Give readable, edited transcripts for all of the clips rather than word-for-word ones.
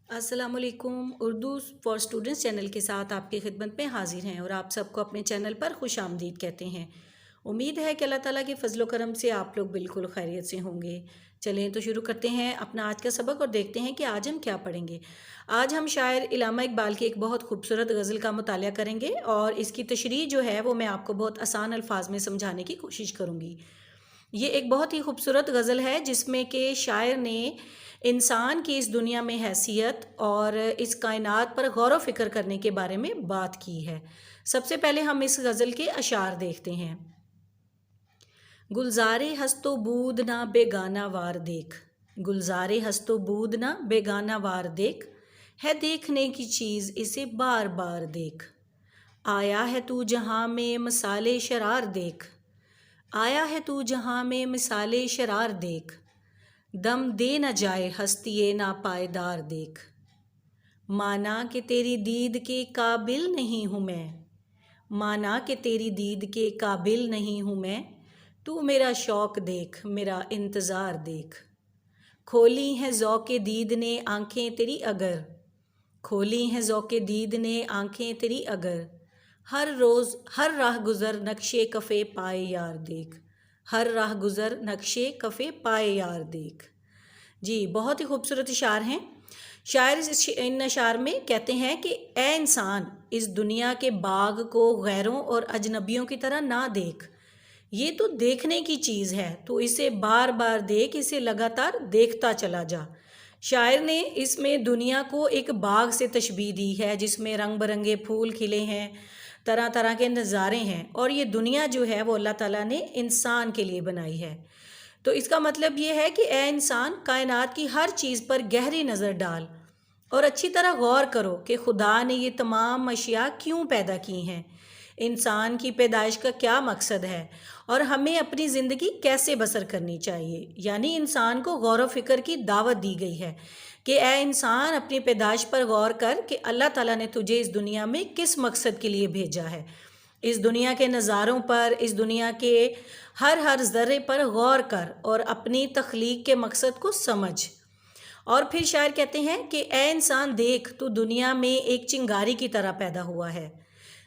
अस्सलाम वालेकुम। Urdu for students channel के साथ आपकी खिदमत में हाजिर हैं और आप सबको अपने चैनल पर खुश आमदीद कहते हैं। उम्मीद है कि अल्लाह ताला के फजल करम से आप लोग बिल्कुल खैरियत से होंगे। चलें तो शुरू करते हैं अपना आज का सबक और देखते हैं कि आज हम क्या पढ़ेंगे। आज हम शायर इल्लामा इकबाल की एक बहुत खूबसूरत गज़ल का मुतालिया करेंगे और इसकी तशरीह जो है वो मैं आपको बहुत आसान अल्फाज में समझाने की कोशिश करूँगी। ये एक बहुत ही खूबसूरत गज़ल है जिसमें कि शायर ने इंसान की इस दुनिया में हैसियत और इस कायनात पर गौर व फिक्र करने के बारे में बात की है। सबसे पहले हम इस गज़ल के अशार देखते हैं। गुलज़ारे हस्तो बूद ना बेगाना वार देख, गुलज़ारे हस्तो बूद ना बेगाना वार देख, है देखने की चीज़ इसे बार बार देख। आया है तू जहाँ में मिसाले शरार देख, आया है तू जहाँ में मिसाले शरार देख, दम दे न जाए हस्तिये ना पायदार देख। माना कि तेरी दीद के काबिल नहीं हूँ मैं, माना कि तेरी दीद के काबिल नहीं हूँ मैं, तू मेरा शौक़ देख मेरा इंतज़ार देख। खोली हैं ज़ौक़े दीद ने आँखें तेरी अगर, खोली हैं ज़ौक़े दीद ने आँखें तेरी अगर, हर रोज़ हर राह गुज़र नक्शे कफ़े पाए यार देख, हर राह गुज़र नक्शे कफ़े पाए यार देख। जी, बहुत ही खूबसूरत इशार हैं। शायर इन अशार में कहते हैं कि ए इंसान, इस दुनिया के बाग को गैरों और अजनबियों की तरह ना देख, ये तो देखने की चीज़ है, तो इसे बार बार देख, इसे लगातार देखता चला जा। शायर ने इसमें दुनिया को एक बाग से तशबीह दी है जिसमें रंग बिरंगे फूल खिले हैं, तरह तरह के नज़ारे हैं, और ये दुनिया जो है वो अल्लाह ताला ने इंसान के लिए बनाई है। तो इसका मतलब ये है कि ए इंसान, कायनात की हर चीज़ पर गहरी नज़र डाल और अच्छी तरह गौर करो कि खुदा ने ये तमाम अशिया क्यों पैदा की हैं, इंसान की पैदाइश का क्या मकसद है और हमें अपनी ज़िंदगी कैसे बसर करनी चाहिए। यानी इंसान को गौर व फिक्र की दावत दी गई है कि ए इंसान, अपनी पैदाइश पर गौर कर कि अल्लाह ताला ने तुझे इस दुनिया में किस मकसद के लिए भेजा है। इस दुनिया के नज़ारों पर, इस दुनिया के हर ज़र्रे पर गौर कर और अपनी तख्लीक के मकसद को समझ। और फिर शायर कहते हैं कि ए इंसान देख, तू दुनिया में एक चिंगारी की तरह पैदा हुआ है।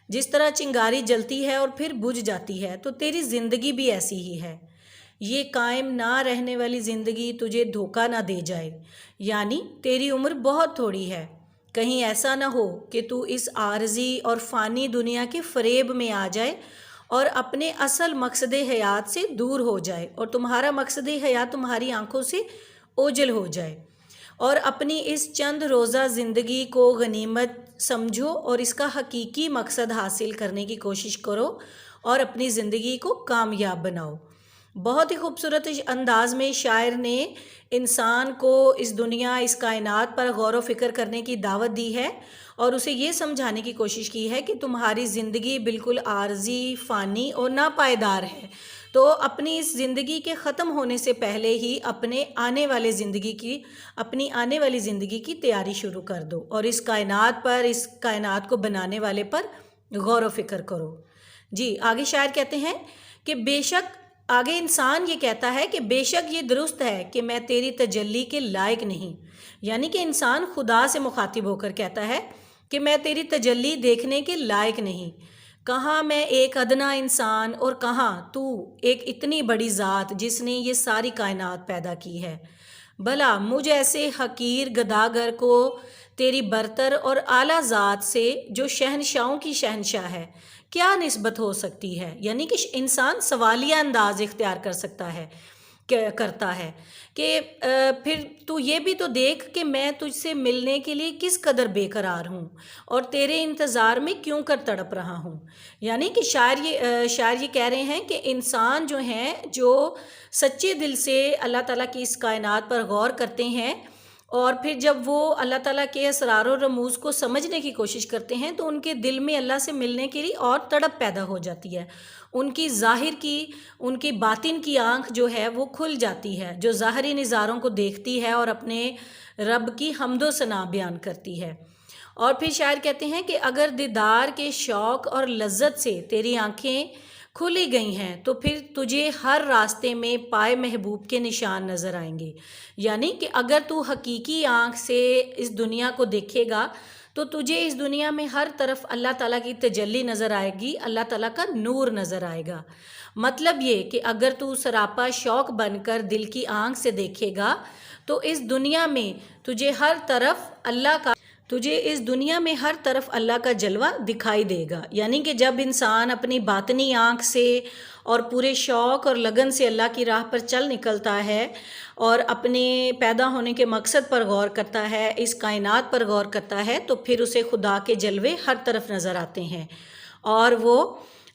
जिस तरह चिंगारी जलती है और फिर बुझ जाती है, तो तेरी ज़िंदगी भी ऐसी ही है। ये कायम ना रहने वाली ज़िंदगी तुझे धोखा ना दे जाए, यानी तेरी उम्र बहुत थोड़ी है। कहीं ऐसा ना हो कि तू इस आर्जी और फ़ानी दुनिया के फ़रेब में आ जाए और अपने असल मकसद हयात से दूर हो जाए और तुम्हारा मकसद हयात तुम्हारी आंखों से ओझल हो जाए, और अपनी इस चंद रोज़ा ज़िंदगी को गनीमत समझो और इसका हकीकी मकसद हासिल करने की कोशिश करो और अपनी ज़िंदगी को कामयाब बनाओ। बहुत ही खूबसूरत अंदाज में शायर ने इंसान को इस दुनिया, इस कायनात पर गौर व फिक्र करने की दावत दी है और उसे ये समझाने की कोशिश की है कि तुम्हारी ज़िंदगी बिल्कुल आर्जी, फ़ानी और नापायदार है। तो अपनी इस ज़िंदगी के ख़त्म होने से पहले ही अपनी आने वाली ज़िंदगी की तैयारी शुरू कर दो और इस कायनात को बनाने वाले पर गौर व फिक्र करो। जी, आगे शायर कहते हैं कि आगे इंसान ये कहता है कि बेशक ये दुरुस्त है कि मैं तेरी तजल्ली के लायक नहीं, यानी कि इंसान खुदा से मुखातिब होकर कहता है कि मैं तेरी तजल्ली देखने के लायक नहीं। कहाँ मैं एक अदना इंसान और कहाँ तू एक इतनी बड़ी ज़ात जिसने ये सारी कायनात पैदा की है। भला मुझ ऐसे हकीर गदागर को तेरी बरतर और आला ज़ात से जो शहनशाहों की शहनशाह है क्या निस्बत हो सकती है। यानी कि इंसान सवालिया अंदाज इख्तियार करता है कि फिर तू ये भी तो देख कि मैं तुझसे मिलने के लिए किस कदर बेकरार हूँ और तेरे इंतज़ार में क्यों कर तड़प रहा हूँ। यानी कि शायर ये कह रहे हैं कि इंसान जो हैं, जो सच्चे दिल से अल्लाह ताला की इस कायनात पर गौर करते हैं और फिर जब वो अल्लाह ताला के असरार और रमूज़ को समझने की कोशिश करते हैं तो उनके दिल में अल्लाह से मिलने के लिए और तड़प पैदा हो जाती है। उनकी बातिन की आँख जो है वो खुल जाती है, जो ज़ाहरी नज़ारों को देखती है और अपने रब की हम्दो सना बयान करती है। और फिर शायर कहते हैं कि अगर दीदार के शौक़ और लज्जत से तेरी आँखें کھلی گئی ہیں تو پھر تجھے ہر راستے میں پائے محبوب کے نشان نظر آئیں گے. یعنی کہ اگر تو حقیقی آنکھ سے اس دنیا کو دیکھے گا تو تجھے اس دنیا میں ہر طرف اللہ تعالیٰ کی تجلی نظر آئے گی، اللہ تعالیٰ کا نور نظر آئے گا. مطلب یہ کہ اگر تو سراپا شوق بن کر دل کی آنکھ سے دیکھے گا تو اس دنیا میں تجھے اس دنیا میں ہر طرف اللہ کا جلوہ دکھائی دے گا. یعنی کہ جب انسان اپنی باطنی آنکھ سے اور پورے شوق اور لگن سے اللہ کی راہ پر چل نکلتا ہے اور اپنے پیدا ہونے کے مقصد پر غور کرتا ہے، اس کائنات پر غور کرتا ہے، تو پھر اسے خدا کے جلوے ہر طرف نظر آتے ہیں اور وہ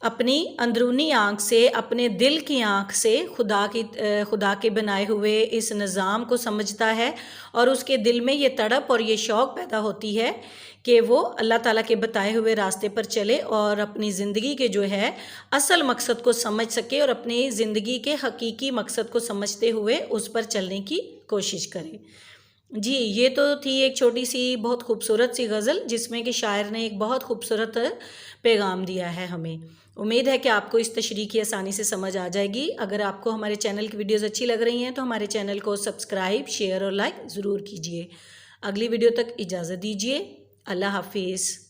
اپنی اندرونی آنکھ سے، اپنے دل کی آنکھ سے خدا کے بنائے ہوئے اس نظام کو سمجھتا ہے اور اس کے دل میں یہ تڑپ اور یہ شوق پیدا ہوتی ہے کہ وہ اللہ تعالیٰ کے بتائے ہوئے راستے پر چلے اور اپنی زندگی کے جو ہے اصل مقصد کو سمجھ سکے اور اپنی زندگی کے حقیقی مقصد کو سمجھتے ہوئے اس پر چلنے کی کوشش کرے. جی یہ تو تھی ایک چھوٹی سی بہت خوبصورت سی غزل جس میں کہ شاعر نے ایک بہت خوبصورت پیغام دیا ہے ہمیں. امید ہے کہ آپ کو اس تشریح کی آسانی سے سمجھ آ جائے گی. اگر آپ کو ہمارے چینل کی ویڈیوز اچھی لگ رہی ہیں تو ہمارے چینل کو سبسکرائب، شیئر اور لائک ضرور کیجیے. اگلی ویڈیو تک اجازت دیجیے. اللہ حافظ.